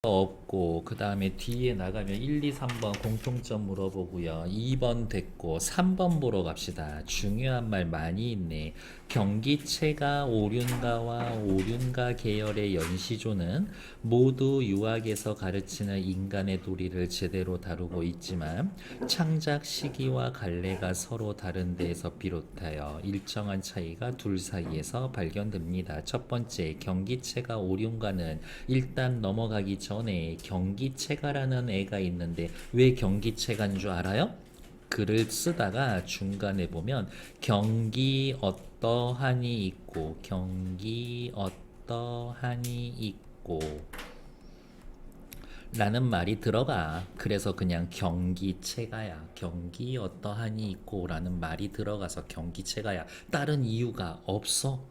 없고 그 다음에 뒤에 나가면 1, 2, 3번 공통점 물어보고요. 2번 됐고 3번 보러 갑시다. 중요한 말 많이 있네. 경기체가 오륜가와 오륜가 계열의 연시조는 모두 유학에서 가르치는 인간의 도리를 제대로 다루고 있지만 창작 시기와 갈래가 서로 다른 데에서 비롯하여 일정한 차이가 둘 사이에서 발견됩니다. 첫 번째, 경기체가 오륜가는 일단 넘어가기 전에 경기체가라는 애가 있는데 왜 경기체가인 줄 알아요? 글을 쓰다가 중간에 보면 경기 어떠하니 있고 경기 어떠하니 있고 라는 말이 들어가. 그래서 그냥 경기체가야. 경기 어떠하니 있고 라는 말이 들어가서 경기체가야. 다른 이유가 없어.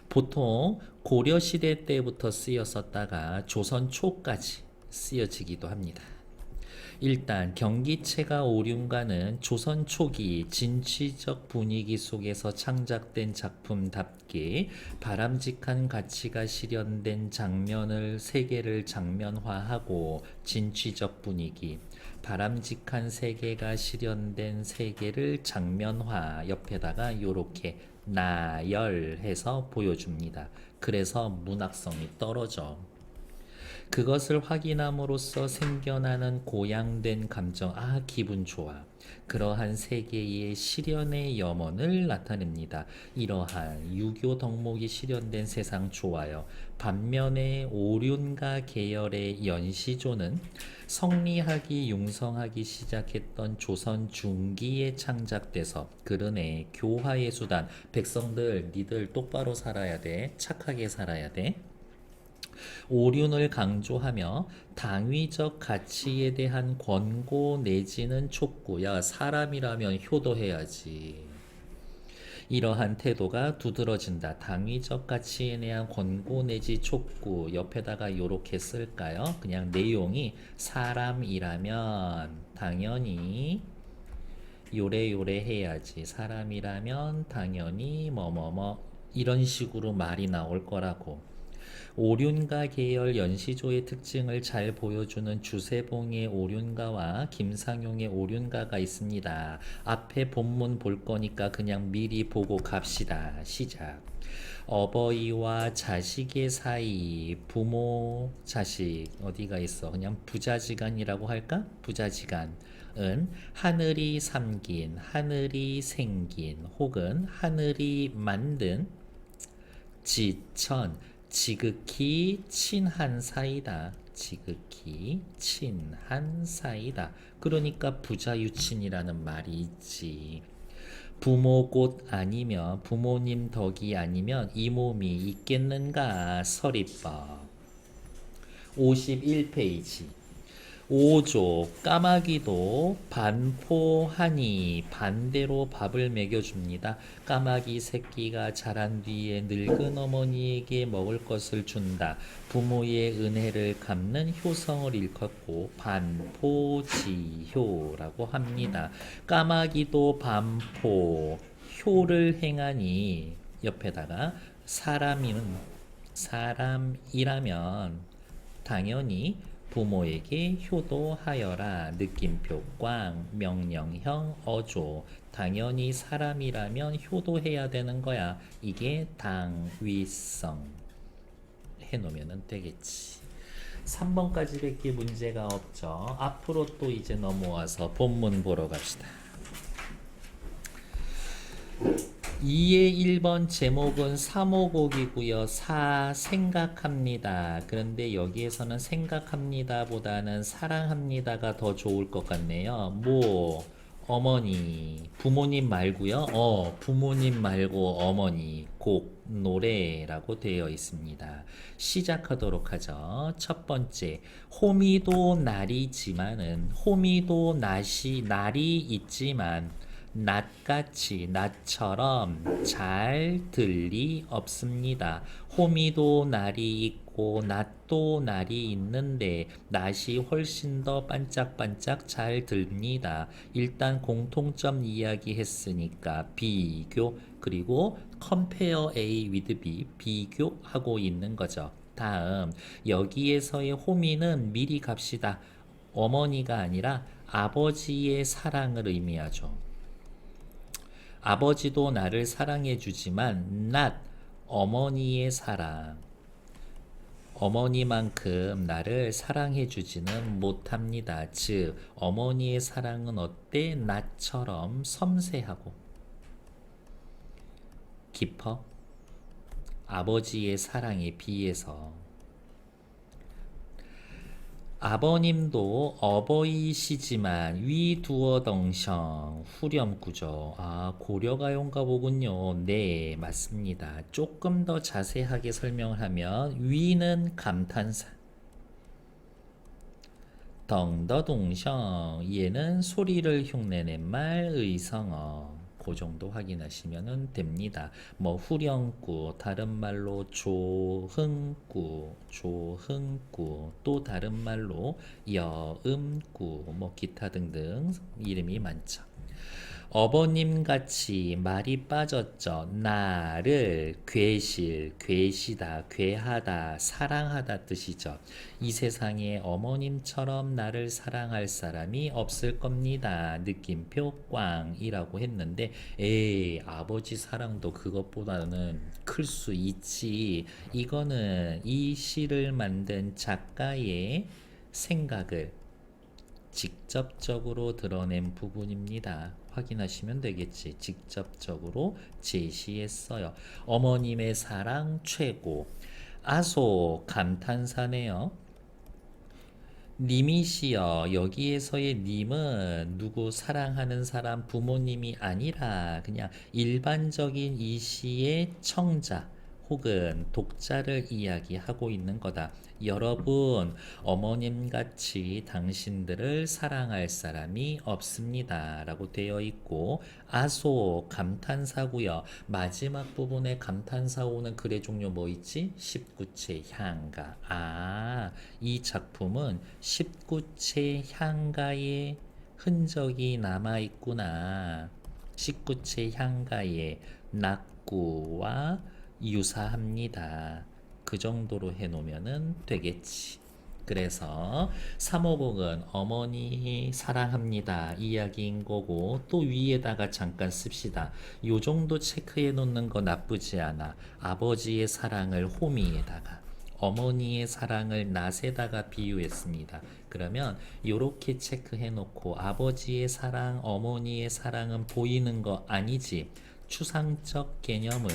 보통 고려시대 때부터 쓰였었다가 조선 초까지 쓰여지기도 합니다. 일단 경기체가 오륜가는 조선 초기 진취적 분위기 속에서 창작된 작품답게 바람직한 가치가 실현된 장면을 세계를 장면화하고 진취적 분위기, 바람직한 세계가 실현된 세계를 장면화 옆에다가 요렇게 나열해서 보여줍니다. 그래서 문학성이 떨어져. 그것을 확인함으로써 생겨나는 고양된 감정, 기분 좋아. 그러한 세계의 실현의 염원을 나타냅니다. 이러한 유교 덕목이 실현된 세상 좋아요. 반면에 오륜가 계열의 연시조는 성리하기 융성하기 시작했던 조선 중기에 창작돼서 그러네 교화의 수단. 백성들 니들 똑바로 살아야 돼. 착하게 살아야 돼. 오륜을 강조하며 당위적 가치에 대한 권고 내지는 촉구야. 사람이라면 효도해야지. 이러한 태도가 두드러진다. 당위적 가치에 대한 권고 내지 촉구 옆에다가 요렇게 쓸까요? 그냥 내용이 사람이라면 당연히 요래요래 해야지. 사람이라면 당연히 뭐뭐뭐 이런 식으로 말이 나올 거라고. 오륜가 계열 연시조의 특징을 잘 보여주는 주세봉의 오륜가와 김상용의 오륜가가 있습니다. 앞에 본문 볼 거니까 그냥 미리 보고 갑시다. 시작. 어버이와 자식의 사이, 부모, 자식 어디가 있어? 그냥 부자지간이라고 할까? 부자지간. 은 하늘이 삼긴, 하늘이 생긴, 혹은 하늘이 만든 지천, 지극히 친한 사이다. 지극히 친한 사이다. 그러니까 부자유친이라는 말이 있지. 부모 곧 아니면 부모님 덕이 아니면 이 몸이 있겠는가. 서리법 51페이지. 5조 까마귀도 반포하니 반대로 밥을 먹여줍니다. 까마귀 새끼가 자란 뒤에 늙은 어머니에게 먹을 것을 준다. 부모의 은혜를 갚는 효성을 일컫고 반포지효라고 합니다. 까마귀도 반포 효를 행하니 옆에다가 사람이라면 당연히 부모에게 효도하여라. 느낌표 꽝 명령형 어조. 당연히 사람이라면 효도해야 되는 거야. 이게 당위성 해놓으면 되겠지. 3번까지 밖에 문제가 없죠. 앞으로 또 이제 넘어와서 본문 보러 갑시다. 2의 1번 제목은 사모곡이고요. 생각합니다. 그런데 여기에서는 생각합니다 보다는 사랑합니다가 더 좋을 것 같네요. 어머니, 부모님 말고요. 부모님 말고 어머니, 곡, 노래라고 되어 있습니다. 시작하도록 하죠. 첫 번째, 호미도 날이지만은, 호미도 날이 있지만, 낫같이 낫처럼 잘 들 리 없습니다. 호미도 날이 있고 낫도 날이 있는데 낫이 훨씬 더 반짝반짝 잘 들립니다. 일단 공통점 이야기 했으니까 비교 그리고 compare A with B 비교하고 있는 거죠. 다음 여기에서의 호미는 미리 갑시다. 어머니가 아니라 아버지의 사랑을 의미하죠. 아버지도 나를 사랑해 주지만 not 어머니의 사랑. 어머니만큼 나를 사랑해 주지는 못합니다. 즉 어머니의 사랑은 어때? 나처럼 섬세하고 깊어? 아버지의 사랑에 비해서. 아버님도 어버이시지만 위두어덩성 후렴구죠. 아, 고려가요인가 보군요. 네, 맞습니다. 조금 더 자세하게 설명을 하면 위는 감탄사, 덩더동성 얘는 소리를 흉내낸 말 의성어. 그 정도 확인하시면 됩니다. 뭐 후렴구, 다른 말로 조흥구, 조흥구, 또 다른 말로 여음구, 뭐 기타 등등 이름이 많죠. 어버님같이 말이 빠졌죠. 나를 괴실, 괴시다, 괴하다, 사랑하다 뜻이죠. 이 세상에 어머님처럼 나를 사랑할 사람이 없을 겁니다. 느낌표 꽝이라고 했는데 에이 아버지 사랑도 그것보다는 클 수 있지. 이거는 이 시를 만든 작가의 생각을 직접적으로 드러낸 부분입니다. 확인하시면 되겠지. 직접적으로 제시했어요. 어머님의 사랑 최고. 아소 감탄사네요. 님이시여 여기에서의 님은 누구 사랑하는 사람 부모님이 아니라 그냥 일반적인 이 시의 청자 혹은 독자를 이야기하고 있는 거다. 여러분, 어머님같이 당신들을 사랑할 사람이 없습니다. 라고 되어 있고, 아소, 감탄사고요. 마지막 부분에 감탄사 오는 글의 종류 뭐 있지? 19채 향가. 아, 이 작품은 19채 향가의 흔적이 남아있구나. 19채 향가의 낙구와 유사합니다. 그 정도로 해놓으면 되겠지. 그래서 3호곡은 어머니 사랑합니다 이야기인 거고 또 위에다가 잠깐 씁시다. 요 정도 체크해 놓는 거 나쁘지 않아. 아버지의 사랑을 호미에다가 어머니의 사랑을 낫에다가 비유했습니다. 그러면 요렇게 체크해 놓고 아버지의 사랑, 어머니의 사랑은 보이는 거 아니지? 추상적 개념을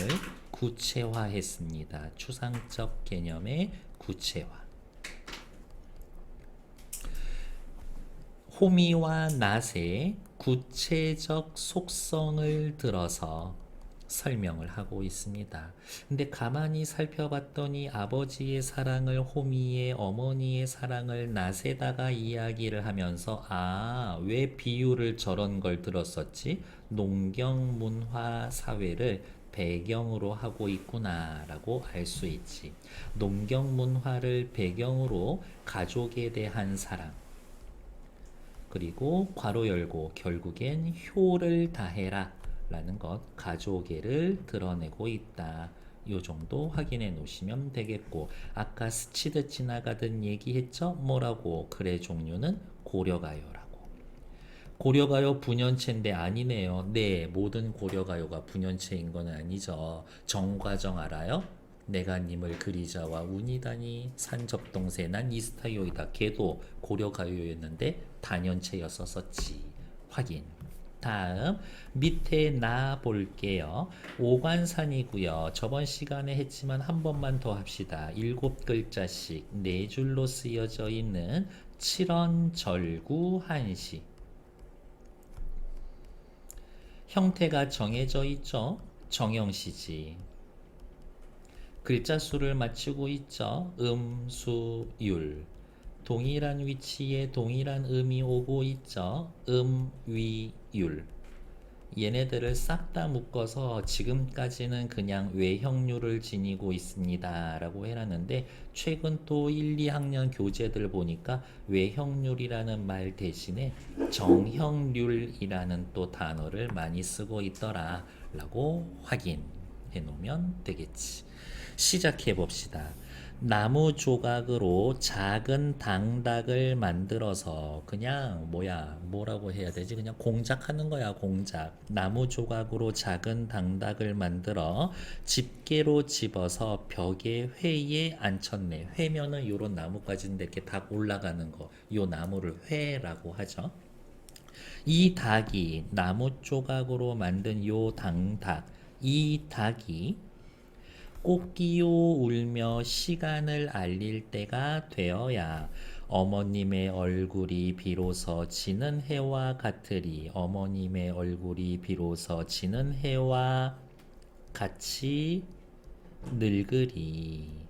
구체화했습니다. 추상적 개념의 구체화. 호미와 낫의 구체적 속성을 들어서 설명을 하고 있습니다. 근데 가만히 살펴봤더니 아버지의 사랑을 호미에 어머니의 사랑을 낫에다가 이야기를 하면서 아, 왜 비유를 저런 걸 들었었지? 농경문화 사회를 배경으로 하고 있구나 라고 알 수 있지. 농경문화를 배경으로 가족에 대한 사랑 그리고 괄호 열고 결국엔 효를 다해라 라는 것 가족애를 드러내고 있다. 요 정도 확인해 놓으시면 되겠고 아까 스치듯 지나가던 얘기했죠? 뭐라고? 글의 종류는 고려가요라고. 고려가요 분연체인데 아니네요. 네, 모든 고려가요가 분연체인 건 아니죠. 정과정 알아요? 내가 님을 그리자와 운이다니 산접동세 난 이스타요이다. 걔도 고려가요였는데 단연체였었지. 확인. 다음 밑에 나 볼게요. 오관산이고요. 저번 시간에 했지만 한 번만 더 합시다. 7글자씩 4줄로 쓰여져 있는 칠언절구 한시. 형태가 정해져 있죠. 정형시지. 글자 수를 맞추고 있죠. 수, 율. 동일한 위치에 동일한 음이 오고 있죠. 위, 율. 얘네들을 싹 다 묶어서 지금까지는 그냥 외형률을 지니고 있습니다 라고 해놨는데 최근 또 1, 2학년 교재들 보니까 외형률이라는 말 대신에 정형률이라는 또 단어를 많이 쓰고 있더라 라고 확인해 놓으면 되겠지. 시작해 봅시다. 나무 조각으로 작은 당닭을 만들어서 그냥 뭐라고 해야 되지? 그냥 공작하는 거야, 공작. 나무 조각으로 작은 당닭을 만들어 집게로 집어서 벽에 회에 앉혔네. 회면은 요런 나무까지인데 이렇게 닭 올라가는 거. 요 나무를 회라고 하죠. 이 닭이 나무 조각으로 만든 요 당닭, 이 닭이 꽃기요 울며 시간을 알릴 때가 되어야 어머님의 얼굴이 비로소 지는 해와 같으리. 어머님의 얼굴이 비로소 지는 해와 같이 늙으리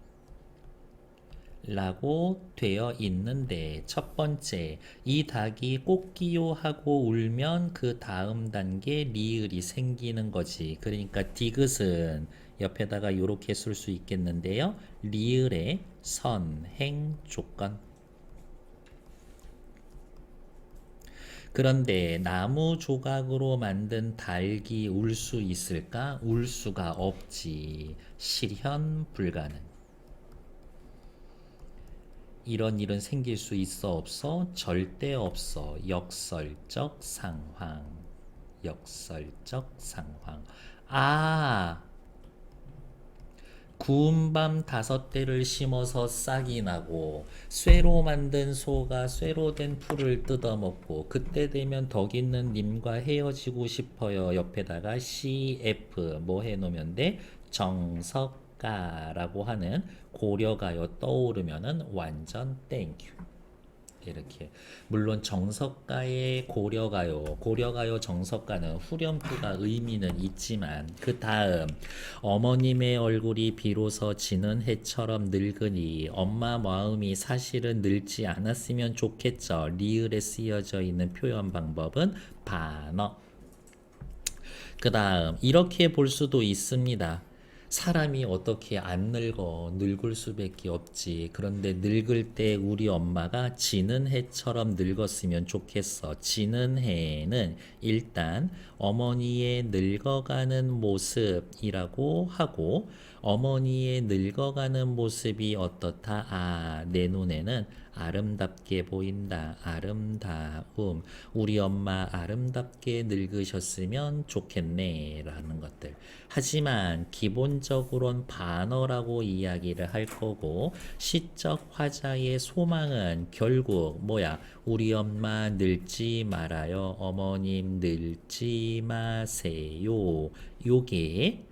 라고 되어 있는데, 첫 번째, 이 닭이 꽃기요 하고 울면 그 다음 단계 리을이 생기는 거지. 그러니까 디귿은 옆에다가 이렇게 쓸 수 있겠는데요. 리을의 선, 행, 조건. 그런데 나무 조각으로 만든 닭이 울 수 있을까? 울 수가 없지. 실현 불가능. 이런 일은 생길 수 있어 없어? 절대 없어. 역설적 상황. 역설적 상황. 아, 구운 밤 5대를 심어서 싹이 나고 쇠로 만든 소가 쇠로 된 풀을 뜯어먹고 그때 되면 덕 있는 님과 헤어지고 싶어요. 옆에다가 CF 뭐 해놓으면 돼? 정석가라고 하는 고려가요 떠오르면은 완전 땡큐. 이렇게. 물론 정석가의 고려가요 정석가는 후렴구가 의미는 있지만 그 다음 어머님의 얼굴이 비로소 지는 해처럼 늙으니 엄마 마음이 사실은 늙지 않았으면 좋겠죠. 리을에 쓰여져 있는 표현 방법은 반어. 그 다음 이렇게 볼 수도 있습니다. 사람이 어떻게 안 늙어? 늙을 수밖에 없지. 그런데 늙을 때 우리 엄마가 지는 해처럼 늙었으면 좋겠어. 지는 해는 일단 어머니의 늙어가는 모습이라고 하고, 어머니의 늙어가는 모습이 어떻다? 아, 내 눈에는 아름답게 보인다. 아름다움. 우리 엄마 아름답게 늙으셨으면 좋겠네. 라는 것들. 하지만 기본적으로는 반어라고 이야기를 할 거고, 시적 화자의 소망은 결국 우리 엄마 늙지 말아요. 어머님 늙지 마세요. 요게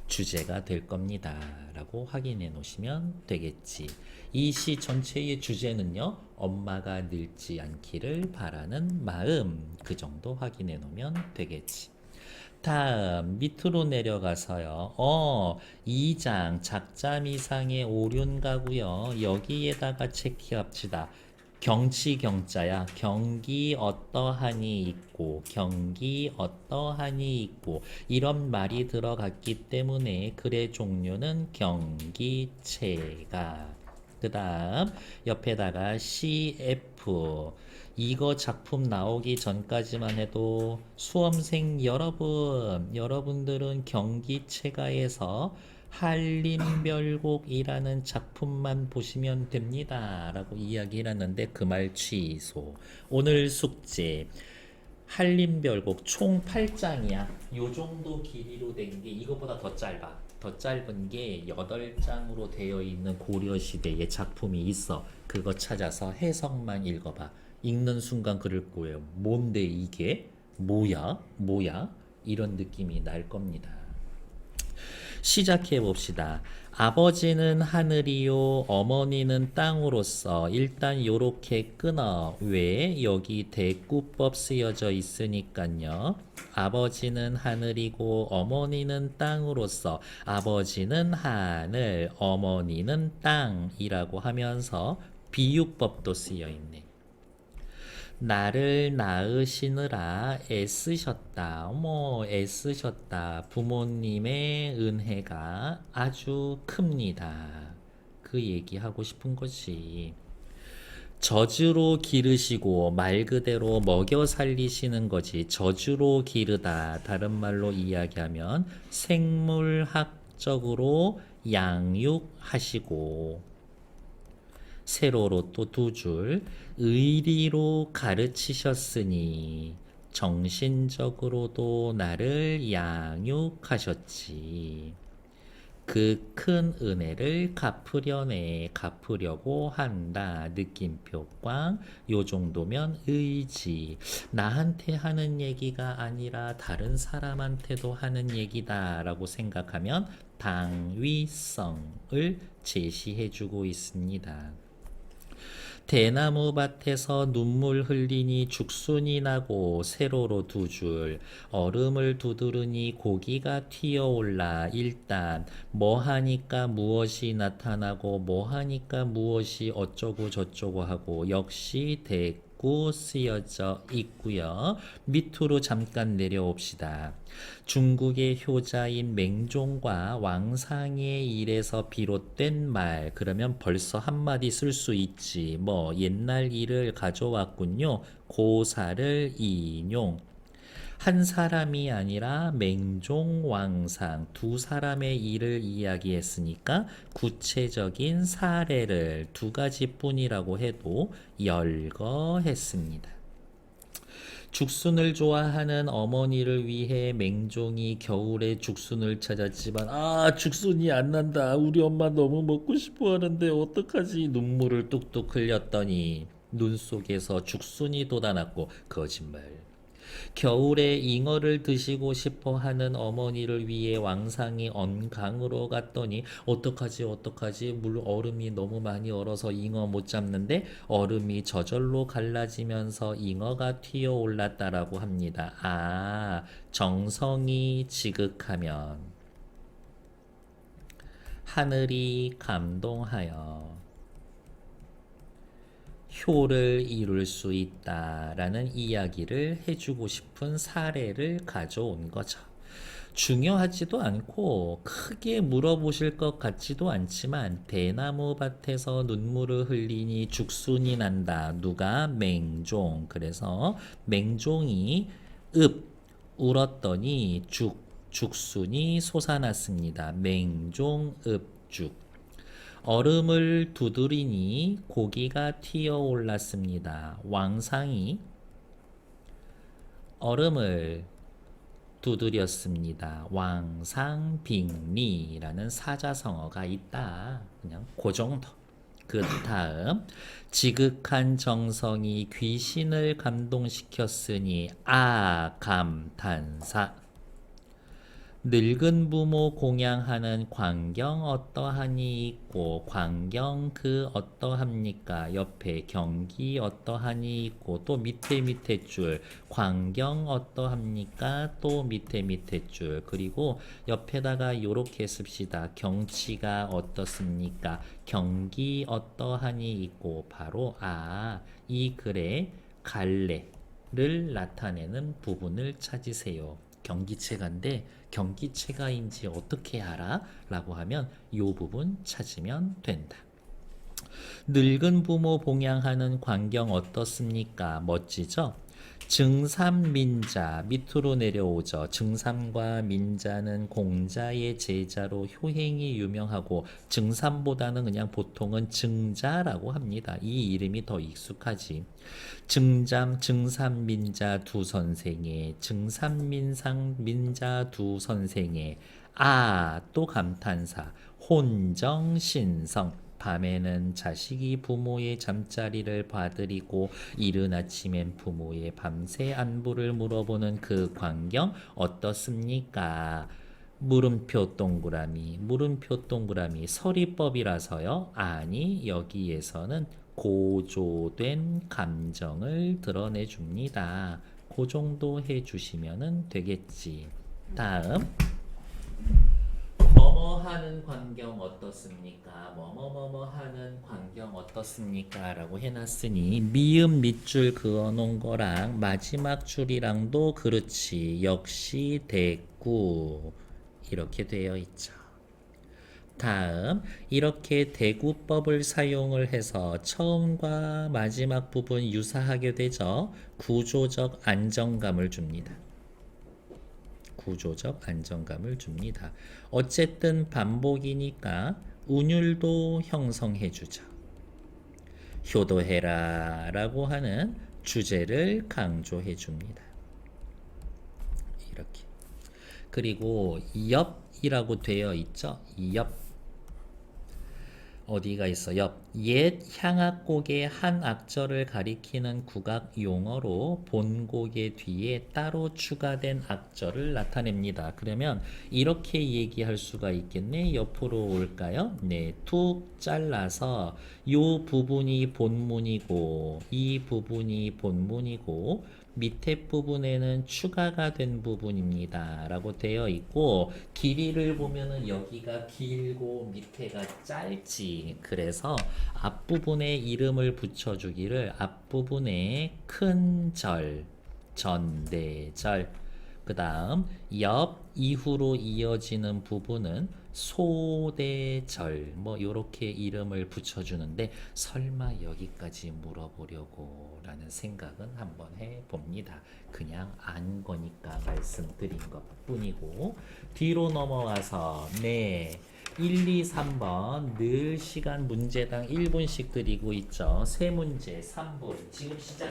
주제가 될 겁니다. 라고 확인해 놓으시면 되겠지. 이 시 전체의 주제는요, 엄마가 늙지 않기를 바라는 마음. 그 정도 확인해 놓으면 되겠지. 다음 밑으로 내려가서요. 2장 작자미상의 오륜가고요. 여기에다가 체크합시다. 경치 경자야. 경기 어떠하니 있고 경기 어떠하니 있고 이런 말이 들어갔기 때문에 글의 종류는 경기체가. 그 다음 옆에다가 CF. 이거 작품 나오기 전까지만 해도 수험생 여러분들은 경기체가에서 한림별곡이라는 작품만 보시면 됩니다 라고 이야기를 했는데 그 말 취소. 오늘 숙제 한림별곡 총 8장이야. 요 정도 길이로 된 게 이거보다 더 짧아. 더 짧은 게 8장으로 되어 있는 고려시대의 작품이 있어. 그거 찾아서 해석만 읽어봐. 읽는 순간 그럴 거예요. 뭔데 이게? 뭐야? 이런 느낌이 날 겁니다. 시작해 봅시다. 아버지는 하늘이요 어머니는 땅으로서 일단 요렇게 끊어. 왜? 여기 대꾸법 쓰여져 있으니까요. 아버지는 하늘이고 어머니는 땅으로서 아버지는 하늘 어머니는 땅이라고 하면서 비유법도 쓰여 있네. 나를 낳으시느라 애쓰셨다. 애쓰셨다. 부모님의 은혜가 아주 큽니다. 그 얘기하고 싶은 것이 저주로 기르시고 말 그대로 먹여 살리시는 거지. 저주로 기르다. 다른 말로 이야기하면 생물학적으로 양육하시고 세로로 또 두 줄 의리로 가르치셨으니 정신적으로도 나를 양육하셨지. 그 큰 은혜를 갚으려고 한다. 느낌표 꽝. 요 정도면 의지. 나한테 하는 얘기가 아니라 다른 사람한테도 하는 얘기다 라고 생각하면 당위성을 제시해주고 있습니다. 대나무 밭에서 눈물 흘리니 죽순이 나고 세로로 두 줄 얼음을 두드르니 고기가 튀어올라. 일단 뭐 하니까 무엇이 나타나고 뭐 하니까 무엇이 어쩌고 저쩌고 하고 역시 대꾸 쓰여져 있고요. 밑으로 잠깐 내려옵시다. 중국의 효자인 맹종과 왕상의 일에서 비롯된 말, 그러면 벌써 한마디 쓸 수 있지. 뭐 옛날 일을 가져왔군요. 고사를 인용. 한 사람이 아니라 맹종, 왕상 두 사람의 일을 이야기했으니까 구체적인 사례를 두 가지뿐이라고 해도 열거했습니다. 죽순을 좋아하는 어머니를 위해 맹종이 겨울에 죽순을 찾았지만 죽순이 안 난다. 우리 엄마 너무 먹고 싶어 하는데 어떡하지? 눈물을 뚝뚝 흘렸더니 눈 속에서 죽순이 돋아났고 거짓말. 겨울에 잉어를 드시고 싶어 하는 어머니를 위해 왕상이 언강으로 갔더니 어떡하지 물 얼음이 너무 많이 얼어서 잉어 못 잡는데 얼음이 저절로 갈라지면서 잉어가 튀어 올랐다라고 합니다. 정성이 지극하면 하늘이 감동하여 효를 이룰 수 있다라는 이야기를 해주고 싶은 사례를 가져온 거죠. 중요하지도 않고 크게 물어보실 것 같지도 않지만 대나무 밭에서 눈물을 흘리니 죽순이 난다. 누가? 맹종. 그래서 맹종이 울었더니 죽순이 솟아났습니다. 맹종읍죽. 얼음을 두드리니 고기가 튀어 올랐습니다. 왕상이 얼음을 두드렸습니다. 왕상빅리라는 사자성어가 있다. 그냥 그 정도. 그 다음 지극한 정성이 귀신을 감동시켰으니 감탄사. 늙은 부모 공양하는 광경 어떠하니 있고 광경 그 어떠합니까? 옆에 경기 어떠하니 있고 또 밑에 줄 광경 어떠합니까? 또 밑에 줄 그리고 옆에다가 요렇게 씁시다. 경치가 어떻습니까? 경기 어떠하니 있고 바로 이 글의 갈래를 나타내는 부분을 찾으세요. 경기체가인데 경기체가인지 어떻게 알아? 라고 하면 이 부분 찾으면 된다. 늙은 부모 봉양하는 광경 어떻습니까? 멋지죠? 증삼민자 밑으로 내려오죠. 증삼과 민자는 공자의 제자로 효행이 유명하고 증삼보다는 그냥 보통은 증자라고 합니다. 이 이름이 더 익숙하지. 증삼민자 두 선생의 증삼민자 두 선생의 또 감탄사 혼정신성. 밤에는 자식이 부모의 잠자리를 봐드리고 이른 아침엔 부모의 밤새 안부를 물어보는 그 광경 어떻습니까? 물음표 동그라미 서리법이라서요. 아니 여기에서는 고조된 감정을 드러내줍니다. 그 정도 해주시면 되겠지. 다음 뭐뭐 하는 광경 어떻습니까? 뭐뭐 하는 광경 어떻습니까? 라고 해놨으니 미음 밑줄 그어놓은 거랑 마지막 줄이랑도 그렇지. 역시 대구 이렇게 되어 있죠. 다음 이렇게 대구법을 사용을 해서 처음과 마지막 부분 유사하게 되죠. 구조적 안정감을 줍니다. 구조적 안정감을 줍니다. 어쨌든 반복이니까 운율도 형성해주죠. 효도해라 라고 하는 주제를 강조해 줍니다. 이렇게. 그리고 엽이라고 되어 있죠. 엽. 어디가 있어? 옆. 옛 향악곡의 한 악절을 가리키는 국악 용어로 본곡의 뒤에 따로 추가된 악절을 나타냅니다. 그러면 이렇게 얘기할 수가 있겠네. 옆으로 올까요? 네, 툭 잘라서 요 부분이 본문이고 이 부분이 본문이고 밑에 부분에는 추가가 된 부분입니다 라고 되어 있고, 길이를 보면은 여기가 길고 밑에가 짧지. 그래서 앞부분에 이름을 붙여주기를 앞부분에 큰 절, 전대절, 그 다음 옆 이후로 이어지는 부분은 소대절, 뭐 요렇게 이름을 붙여주는데, 설마 여기까지 물어보려고 라는 생각은 한번 해봅니다. 그냥 안 거니까 말씀드린 것 뿐이고. 뒤로 넘어와서 네, 1, 2, 3번 늘 시간 문제당 1분씩 드리고 있죠. 세 문제 3분 지금 시작.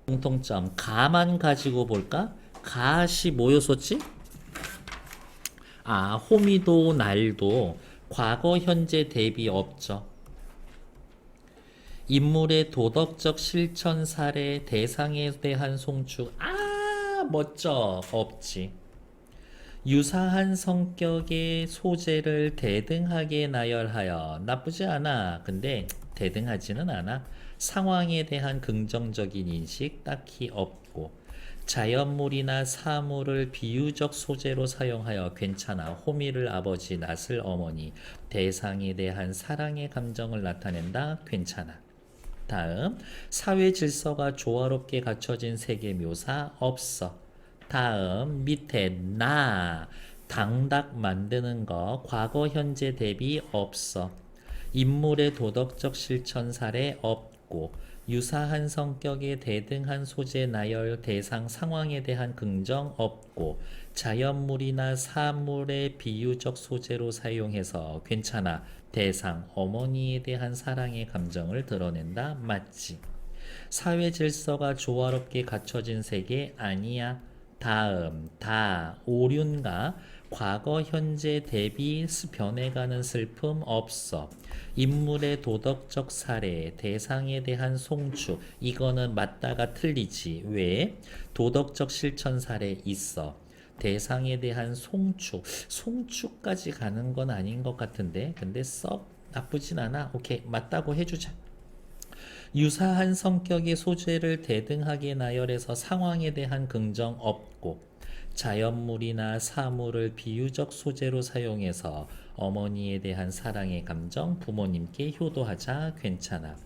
공통점 가만 가지고 볼까? 가시 뭐 요소지? 아, 호미도 날도 과거 현재 대비 없죠. 인물의 도덕적 실천 사례 대상에 대한 송축. 아, 멋져. 없지. 유사한 성격의 소재를 대등하게 나열하여. 나쁘지 않아. 근데 대등하지는 않아. 상황에 대한 긍정적인 인식 딱히 없고, 자연물이나 사물을 비유적 소재로 사용하여 괜찮아. 호미를 아버지, 낫을 어머니. 대상에 대한 사랑의 감정을 나타낸다. 괜찮아. 다음, 사회 질서가 조화롭게 갖춰진 세계 묘사 없어. 다음, 밑에 나 당닭 만드는 거 과거 현재 대비 없어. 인물의 도덕적 실천 사례 없고, 유사한 성격의 대등한 소재 나열 대상 상황에 대한 긍정 없고, 자연물이나 사물의 비유적 소재로 사용해서 괜찮아. 대상 어머니에 대한 사랑의 감정을 드러낸다. 맞지. 사회 질서가 조화롭게 갖춰진 세계 아니야. 다음, 다 오륜가 과거 현재 대비 변해가는 슬픔 없어. 인물의 도덕적 사례 대상에 대한 송축, 이거는 맞다가 틀리지. 왜? 도덕적 실천 사례 있어. 대상에 대한 송축까지 가는 건 아닌 것 같은데, 근데 썩 나쁘진 않아. 오케이, 맞다고 해주자. 유사한 성격의 소재를 대등하게 나열해서 상황에 대한 긍정 없고, 자연물이나 사물을 비유적 소재로 사용해서 어머니에 대한 사랑의 감정, 부모님께 효도하자. 괜찮아.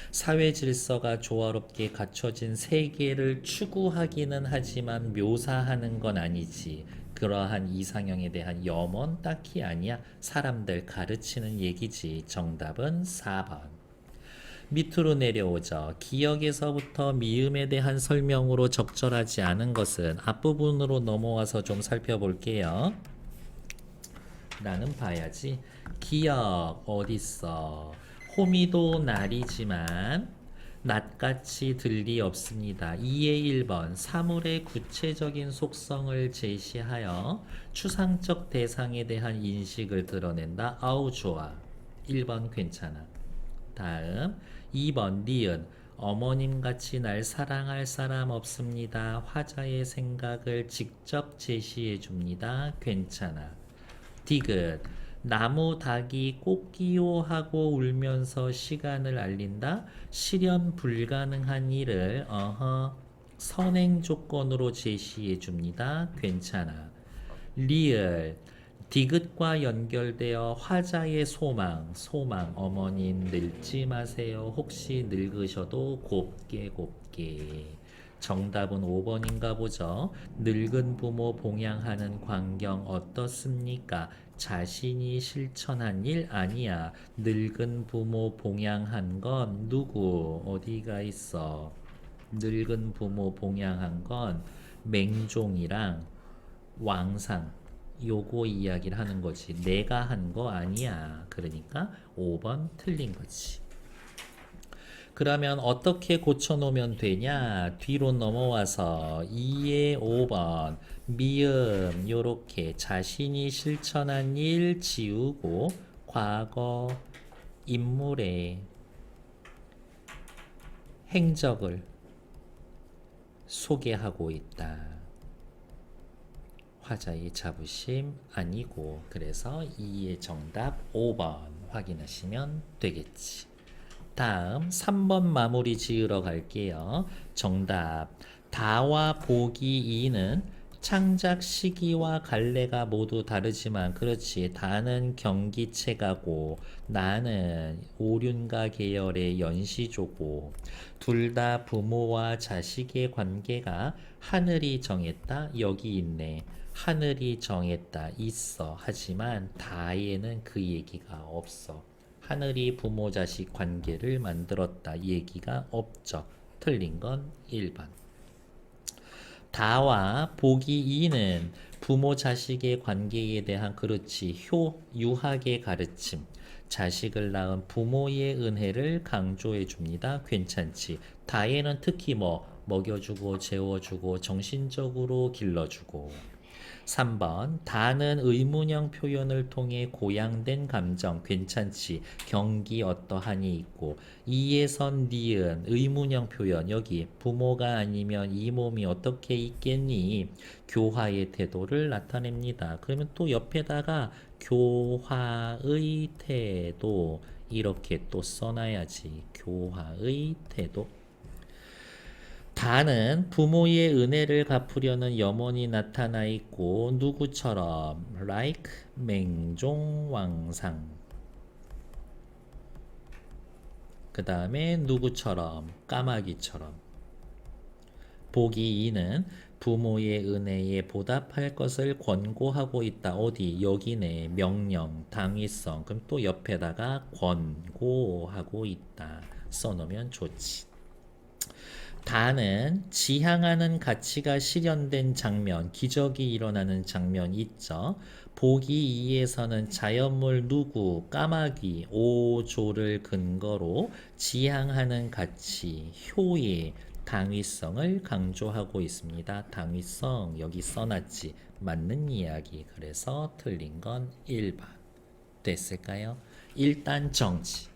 사회 질서가 조화롭게 갖춰진 세계를 추구하기는 하지만 묘사하는 건 아니지. 그러한 이상형에 대한 염원 딱히 아니야. 사람들 가르치는 얘기지. 정답은 4번. 밑으로 내려오죠. 기억에서부터 미음에 대한 설명으로 적절하지 않은 것은 앞부분으로 넘어와서 좀 살펴볼게요. 나는 봐야지. 기억 어딨어? 호미도 날이지만 낫같이 들리 없습니다. 2의 1번 사물의 구체적인 속성을 제시하여 추상적 대상에 대한 인식을 드러낸다. 아우 좋아. 1번 괜찮아. 다음 2번 니은 어머님같이 날 사랑할 사람 없습니다. 화자의 생각을 직접 제시해 줍니다. 괜찮아. 디귿 나무 닭이 꽃기호 하고 울면서 시간을 알린다. 실현 불가능한 일을 선행 조건으로 제시해 줍니다. 괜찮아. 리을 디귿과 연결되어 화자의 소망 어머님 늙지 마세요. 혹시 늙으셔도 곱게 정답은 5번인가 보죠. 늙은 부모 봉양하는 광경 어떻습니까? 자신이 실천한 일 아니야. 늙은 부모 봉양한 건 누구? 어디가 있어? 늙은 부모 봉양한 건 맹종이랑 왕상 요거 이야기를 하는 거지. 내가 한 거 아니야. 그러니까 5번 틀린 거지. 그러면 어떻게 고쳐놓으면 되냐? 뒤로 넘어와서 2의 5번 미음 요렇게 자신이 실천한 일 지우고 과거 인물의 행적을 소개하고 있다. 화자의 자부심 아니고 그래서 2의 정답 5번 확인하시면 되겠지. 다음 3번 마무리 지으러 갈게요. 정답 다와 보기 2는 창작 시기와 갈래가 모두 다르지만 그렇지. 다는 경기체가고 나는 오륜가 계열의 연시조고 둘 다 부모와 자식의 관계가 하늘이 정했다. 여기 있네. 하늘이 정했다. 있어. 하지만 다에는 그 얘기가 없어. 하늘이 부모 자식 관계를 만들었다 얘기가 없죠. 틀린 건 1번. 다와 보기 2는 부모 자식의 관계에 대한 그렇지 유학의 가르침. 자식을 낳은 부모의 은혜를 강조해 줍니다. 괜찮지. 다에는 특히 먹여주고 재워주고 정신적으로 길러주고. 3번 다는 의문형 표현을 통해 고양된 감정 괜찮지. 경기 어떠하니 있고 2에선 니은 의문형 표현 여기 부모가 아니면 이 몸이 어떻게 있겠니. 교화의 태도를 나타냅니다. 그러면 또 옆에다가 교화의 태도 이렇게 또 써놔야지. 교화의 태도. 다는 부모의 은혜를 갚으려는 염원이 나타나 있고 누구처럼 like 맹종왕상 그 다음에 누구처럼 까마귀처럼. 보기 2는 부모의 은혜에 보답할 것을 권고하고 있다. 어디 여기네. 명령 당위성. 그럼 또 옆에다가 권고하고 있다 써놓으면 좋지. 다는 지향하는 가치가 실현된 장면, 기적이 일어나는 장면 있죠. 보기 2에서는 자연물 누구, 까마귀, 오조를 근거로 지향하는 가치, 효의, 당위성을 강조하고 있습니다. 당위성 여기 써놨지. 맞는 이야기. 그래서 틀린 건 1번. 됐을까요? 일단 정지.